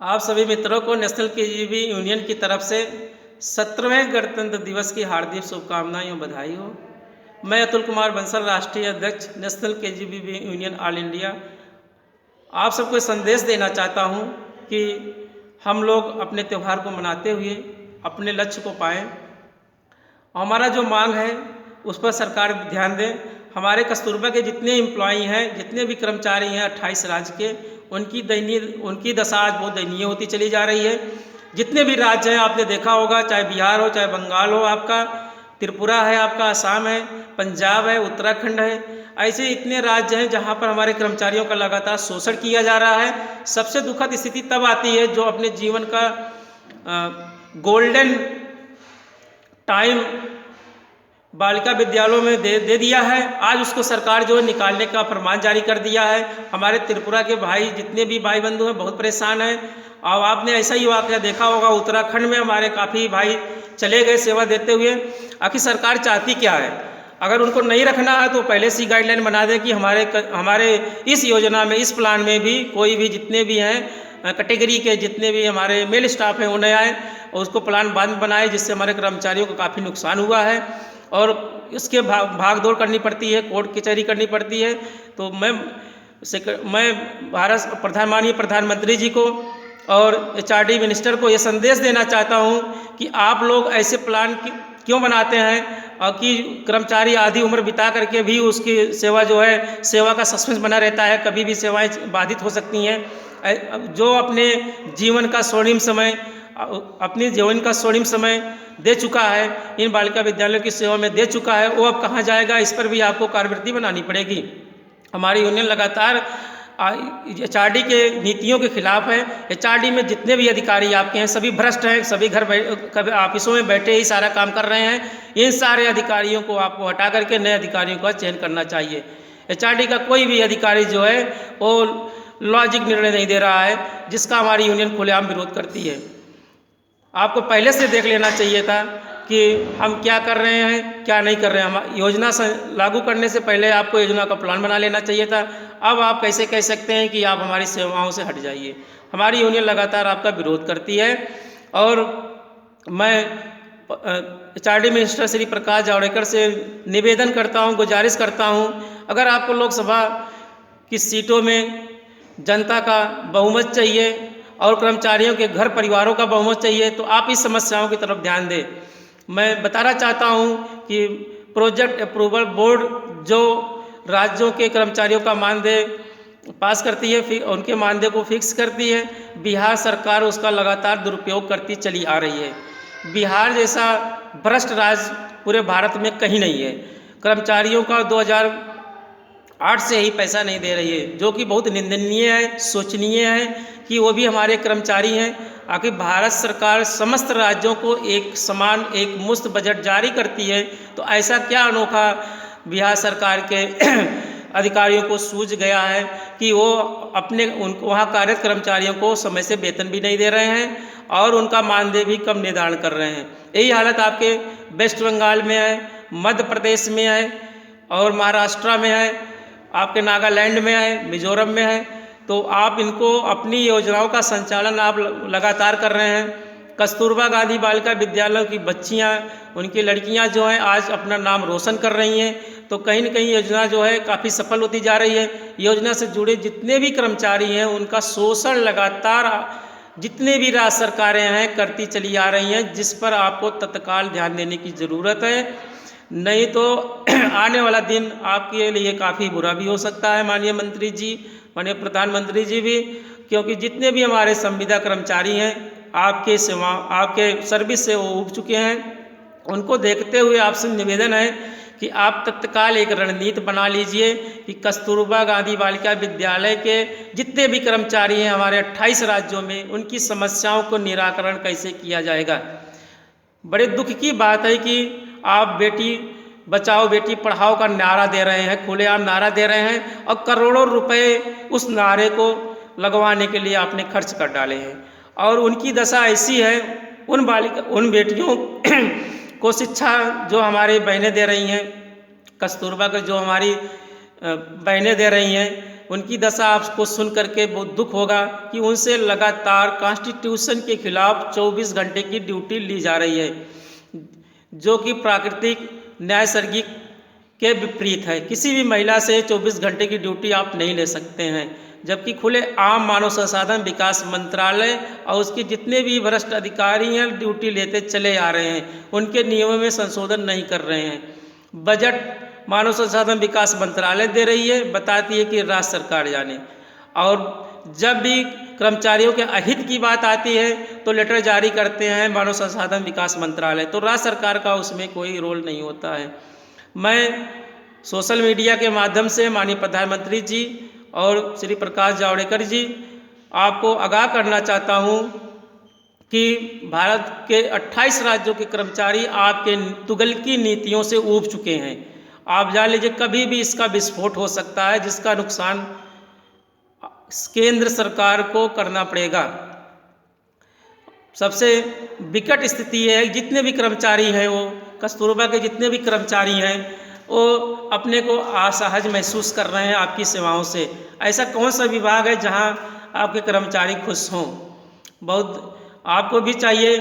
आप सभी मित्रों को नेशनल केजीबी यूनियन की तरफ से 17वें गणतंत्र दिवस की हार्दिक शुभकामनाएं और बधाई हो। मैं अतुल कुमार बंसल, राष्ट्रीय अध्यक्ष national KGB union all India, आप सबको संदेश देना चाहता हूं कि हम लोग अपने त्यौहार को मनाते हुए अपने लक्ष्य को पाएं। हमारा जो मांग है उस पर सरकार ध्यान दें। हमारे कस्तूरबा के जितने एम्प्लॉई हैं, जितने भी कर्मचारी हैं 28 राज्य के, उनकी दशा आज बहुत दयनीय होती चली जा रही है। जितने भी राज्य हैं आपने देखा होगा, चाहे बिहार हो, चाहे बंगाल हो, आपका त्रिपुरा है, आपका असम है, पंजाब है, उत्तराखंड है, ऐसे इतने राज्य हैं जहां पर हमारे कर्मचारियों का लगातार शोषण किया जा रहा है। सबसे दुखद स्थिति तब आती है जो अपने जीवन का गोल्डन टाइम बालिका विद्यालयों में दे दिया है, आज उसको सरकार जो है निकालने का फरमान जारी कर दिया है। हमारे त्रिपुरा के भाई, जितने भी भाई बंधु हैं, बहुत परेशान हैं। और आपने ऐसा ही वाक़या देखा होगा, उत्तराखंड में हमारे काफ़ी भाई चले गए सेवा देते हुए। आखिर सरकार चाहती क्या है? अगर उनको नहीं रखना है तो पहले से गाइडलाइन बना दे कि हमारे इस योजना में, इस प्लान में भी कोई भी जितने भी हैं कैटेगरी के जितने भी हमारे मेल स्टाफ हैं उन्हें आए और उसको प्लान बंद बनाए, जिससे हमारे कर्मचारियों को काफ़ी नुकसान हुआ है और इसके भाग दौड़ करनी पड़ती है, कोर्ट कचहरी करनी पड़ती है। तो मैं माननीय प्रधानमंत्री जी को और एचआरडी मिनिस्टर को ये संदेश देना चाहता हूँ कि आप लोग ऐसे प्लान क्यों बनाते हैं और कि कर्मचारी आधी उम्र बिता करके भी उसकी सेवा जो है, सेवा का सस्पेंस बना रहता है, कभी भी सेवाएं बाधित हो सकती हैं। जो अपने जीवन का स्वर्णिम समय दे चुका है, इन बालिका विद्यालयों की सेवा में दे चुका है, वो अब कहाँ जाएगा? इस पर भी आपको कार्यवृत्ति बनानी पड़ेगी। हमारी यूनियन लगातार एचआरडी के नीतियों के खिलाफ है। एचआरडी में जितने भी अधिकारी आपके हैं सभी भ्रष्ट हैं, सभी कभी ऑफिसों में बैठे ही सारा काम कर रहे हैं। इन सारे अधिकारियों को आपको हटा करके नए अधिकारियों का चयन करना चाहिए। एचआरडी का कोई भी अधिकारी जो है वो लॉजिक निर्णय नहीं दे रहा है, जिसका हमारी यूनियन खुलेआम विरोध करती है। आपको पहले से देख लेना चाहिए था कि हम क्या कर रहे हैं, क्या नहीं कर रहे हैं। हम योजना लागू करने से पहले आपको योजना का प्लान बना लेना चाहिए था। अब आप कैसे कह सकते हैं कि आप हमारी सेवाओं से हट जाइए? हमारी यूनियन लगातार आपका विरोध करती है और मैं एचआरडी मिनिस्टर श्री प्रकाश जावड़ेकर से निवेदन करता हूं, गुजारिश करता हूं, अगर आपको लोकसभा की सीटों में जनता का बहुमत चाहिए और कर्मचारियों के घर परिवारों का बहुमत चाहिए तो आप इस समस्याओं की तरफ ध्यान दें। मैं बताना चाहता हूं कि प्रोजेक्ट अप्रूवल बोर्ड जो राज्यों के कर्मचारियों का मानदेय पास करती है, फिर उनके मानदेय को फिक्स करती है, बिहार सरकार उसका लगातार दुरुपयोग करती चली आ रही है। बिहार जैसा भ्रष्ट राज्य पूरे भारत में कहीं नहीं है। कर्मचारियों का 2008 से ही पैसा नहीं दे रही है, जो कि बहुत निंदनीय है, शोचनीय है कि वो भी हमारे कर्मचारी हैं। आखिर भारत सरकार समस्त राज्यों को एक समान, एक मुश्त बजट जारी करती है, तो ऐसा क्या अनोखा बिहार सरकार के अधिकारियों को सूझ गया है कि वो उनको वहाँ कार्यरत कर्मचारियों को समय से वेतन भी नहीं दे रहे हैं और उनका मानदेय भी कम निर्धारण कर रहे हैं। यही हालत आपके वेस्ट बंगाल में है, मध्य प्रदेश में है और महाराष्ट्र में है, आपके नागालैंड में है, मिजोरम में है। तो आप इनको अपनी योजनाओं का संचालन आप लगातार कर रहे हैं। कस्तूरबा गांधी बालिका विद्यालय की बच्चियां, उनकी लड़कियां जो हैं आज अपना नाम रोशन कर रही हैं, तो कहीं न कहीं योजना जो है काफ़ी सफल होती जा रही है। योजना से जुड़े जितने भी कर्मचारी हैं उनका शोषण लगातार जितने भी राज्य सरकारें हैं करती चली आ रही हैं, जिस पर आपको तत्काल ध्यान देने की ज़रूरत है। नहीं तो आने वाला दिन आपके लिए काफ़ी बुरा भी हो सकता है। माननीय मंत्री जी, माननीय प्रधानमंत्री जी भी, क्योंकि जितने भी हमारे संविदा कर्मचारी हैं आपके सर्विस से वो उब चुके हैं। उनको देखते हुए आपसे निवेदन है कि आप तत्काल एक रणनीति बना लीजिए कि कस्तूरबा गांधी बालिका विद्यालय के जितने भी कर्मचारी हैं हमारे 28 राज्यों में, उनकी समस्याओं को निराकरण कैसे किया जाएगा। बड़े दुख की बात है कि आप बेटी बचाओ बेटी पढ़ाओ का नारा दे रहे हैं, खुलेआम नारा दे रहे हैं और करोड़ों रुपए उस नारे को लगवाने के लिए आपने खर्च कर डाले हैं। और उनकी दशा ऐसी है, उन बेटियों को शिक्षा जो हमारी बहनें दे रही हैं, कस्तूरबा को जो हमारी बहनें दे रही हैं, उनकी दशा आपको सुन करके बहुत दुख होगा कि उनसे लगातार कॉन्स्टिट्यूशन के खिलाफ 24 घंटे की ड्यूटी ली जा रही है, जो कि प्राकृतिक नैसर्गिक के विपरीत है। किसी भी महिला से 24 घंटे की ड्यूटी आप नहीं ले सकते हैं, जबकि खुले आम मानव संसाधन विकास मंत्रालय और उसके जितने भी वरिष्ठ अधिकारी हैं ड्यूटी लेते चले आ रहे हैं, उनके नियमों में संशोधन नहीं कर रहे हैं। बजट मानव संसाधन विकास मंत्रालय दे रही है, बताती है कि राज्य सरकार जाने, और जब भी कर्मचारियों के अहित की बात आती है तो लेटर जारी करते हैं मानव संसाधन विकास मंत्रालय, तो राज्य सरकार का उसमें कोई रोल नहीं होता है। मैं सोशल मीडिया के माध्यम से माननीय प्रधानमंत्री जी और श्री प्रकाश जावड़ेकर जी आपको आगाह करना चाहता हूँ कि भारत के 28 राज्यों के कर्मचारी आपके तुगलकी नीतियों से ऊब चुके हैं। आप जान लीजिए कभी भी इसका विस्फोट हो सकता है, जिसका नुकसान केंद्र सरकार को करना पड़ेगा। सबसे विकट स्थिति है, जितने भी कर्मचारी हैं वो कस्तूरबा के जितने भी कर्मचारी हैं वो अपने को असहज महसूस कर रहे हैं आपकी सेवाओं से। ऐसा कौन सा विभाग है जहां आपके कर्मचारी खुश हों? बहुत आपको भी चाहिए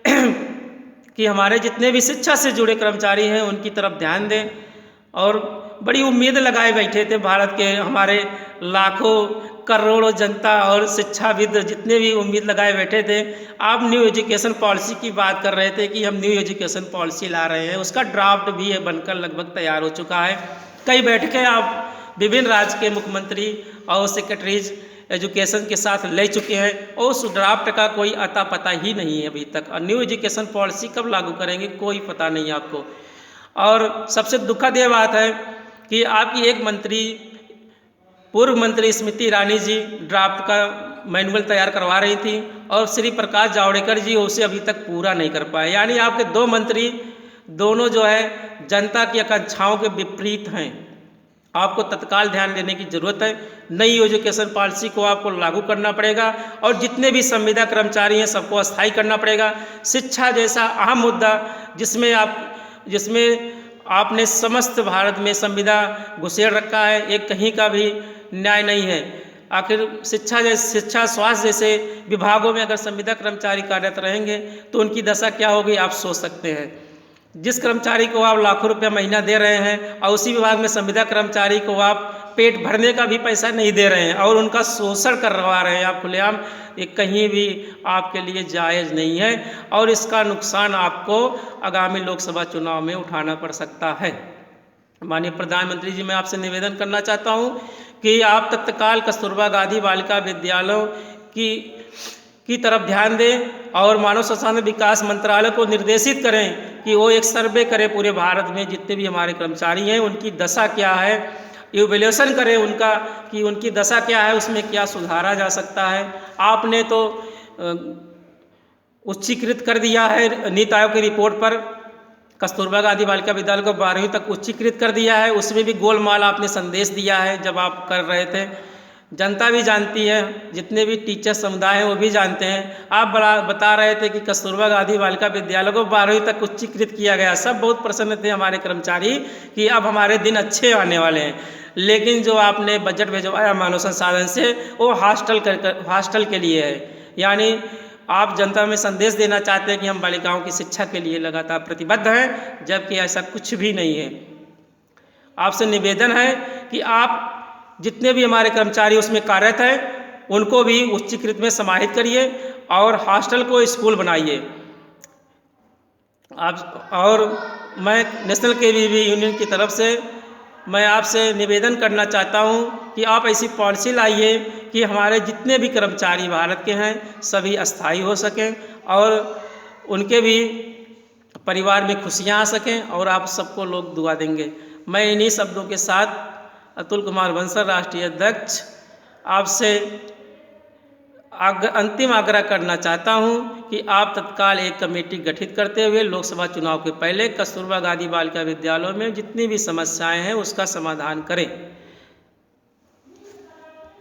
कि हमारे जितने भी शिक्षा से जुड़े कर्मचारी हैं उनकी तरफ ध्यान दें। और बड़ी उम्मीद लगाए बैठे थे भारत के हमारे लाखों करोड़ों जनता और शिक्षाविद जितने भी उम्मीद लगाए बैठे थे। आप न्यू एजुकेशन पॉलिसी की बात कर रहे थे कि हम न्यू एजुकेशन पॉलिसी ला रहे हैं, उसका ड्राफ्ट भी है बनकर लगभग तैयार हो चुका है। कई बैठकें आप विभिन्न राज्य के मुख्यमंत्री और सेक्रेटरीज एजुकेशन के साथ ले चुके हैं और उस ड्राफ्ट का कोई अता पता ही नहीं है अभी तक। और न्यू एजुकेशन पॉलिसी कब लागू करेंगे कोई पता नहीं आपको। और सबसे दुखद ये बात है कि आपकी एक मंत्री, पूर्व मंत्री स्मृति ईरानी जी ड्राफ्ट का मैनुअल तैयार करवा रही थी और श्री प्रकाश जावड़ेकर जी उसे अभी तक पूरा नहीं कर पाए। यानी आपके दो मंत्री दोनों जो है जनता की आकांक्षाओं के विपरीत हैं। आपको तत्काल ध्यान देने की जरूरत है। नई एजुकेशन पॉलिसी को आपको लागू करना पड़ेगा और जितने भी संविदा कर्मचारी हैं सबको अस्थायी करना पड़ेगा। शिक्षा जैसा अहम मुद्दा जिसमें आपने समस्त भारत में संविदा घुसेड़ रखा है, एक कहीं का भी न्याय नहीं है। आखिर शिक्षा स्वास्थ्य जैसे विभागों में अगर संविदा कर्मचारी कार्यरत रहेंगे तो उनकी दशा क्या होगी आप सोच सकते हैं। जिस कर्मचारी को आप लाखों रुपया महीना दे रहे हैं और उसी विभाग में संविदा कर्मचारी को आप पेट भरने का भी पैसा नहीं दे रहे हैं और उनका शोषण करवा रहे हैं आप खुलेआम, ये कहीं भी आपके लिए जायज़ नहीं है और इसका नुकसान आपको आगामी लोकसभा चुनाव में उठाना पड़ सकता है। माननीय प्रधानमंत्री जी, मैं आपसे निवेदन करना चाहता हूँ कि आप तत्काल कस्तूरबा गांधी बालिका विद्यालयों की तरफ ध्यान दें और मानव संसाधन विकास मंत्रालय को निर्देशित करें कि वो एक सर्वे करे पूरे भारत में जितने भी हमारे कर्मचारी हैं उनकी दशा क्या है, इवैल्यूएशन करें उनका कि उनकी दशा क्या है, उसमें क्या सुधारा जा सकता है। आपने तो उच्चीकृत कर दिया है नीति आयोग की रिपोर्ट पर, कस्तूरबा गांधी बालिका विद्यालय को 12वीं तक उच्चीकृत कर दिया है, उसमें भी गोलमाल आपने संदेश दिया है जब आप कर रहे थे। जनता भी जानती है, जितने भी टीचर समुदाय हैं वो भी जानते हैं। आप बता रहे थे कि कस्तूरबा गांधी बालिका विद्यालय को 12वीं तक उच्चीकृत किया गया, सब बहुत प्रसन्न थे हमारे कर्मचारी कि अब हमारे दिन अच्छे आने वाले हैं। लेकिन जो आपने बजट भिजवाया मानव संसाधन से वो हॉस्टल के लिए है। यानी आप जनता में संदेश देना चाहते हैं कि हम बालिकाओं की शिक्षा के लिए लगातार प्रतिबद्ध हैं, जबकि ऐसा कुछ भी नहीं है। आपसे निवेदन है कि आप जितने भी हमारे कर्मचारी उसमें कार्यरत हैं उनको भी उच्चीकृत में समाहित करिए और हॉस्टल को स्कूल बनाइए। और मैं नेशनल केवीबी यूनियन की तरफ से मैं आपसे निवेदन करना चाहता हूं कि आप ऐसी पॉलिसी लाइए कि हमारे जितने भी कर्मचारी भारत के हैं सभी अस्थायी हो सकें और उनके भी परिवार में खुशियां आ सकें और आप सबको लोग दुआ देंगे। मैं इन्हीं शब्दों के साथ अतुल कुमार बंसल, राष्ट्रीय अध्यक्ष, आपसे अंतिम आग्रह करना चाहता हूं कि आप तत्काल एक कमेटी गठित करते हुए लोकसभा चुनाव के पहले कस्तूरबा गांधी बालिका विद्यालयों में जितनी भी समस्याएं हैं उसका समाधान करें।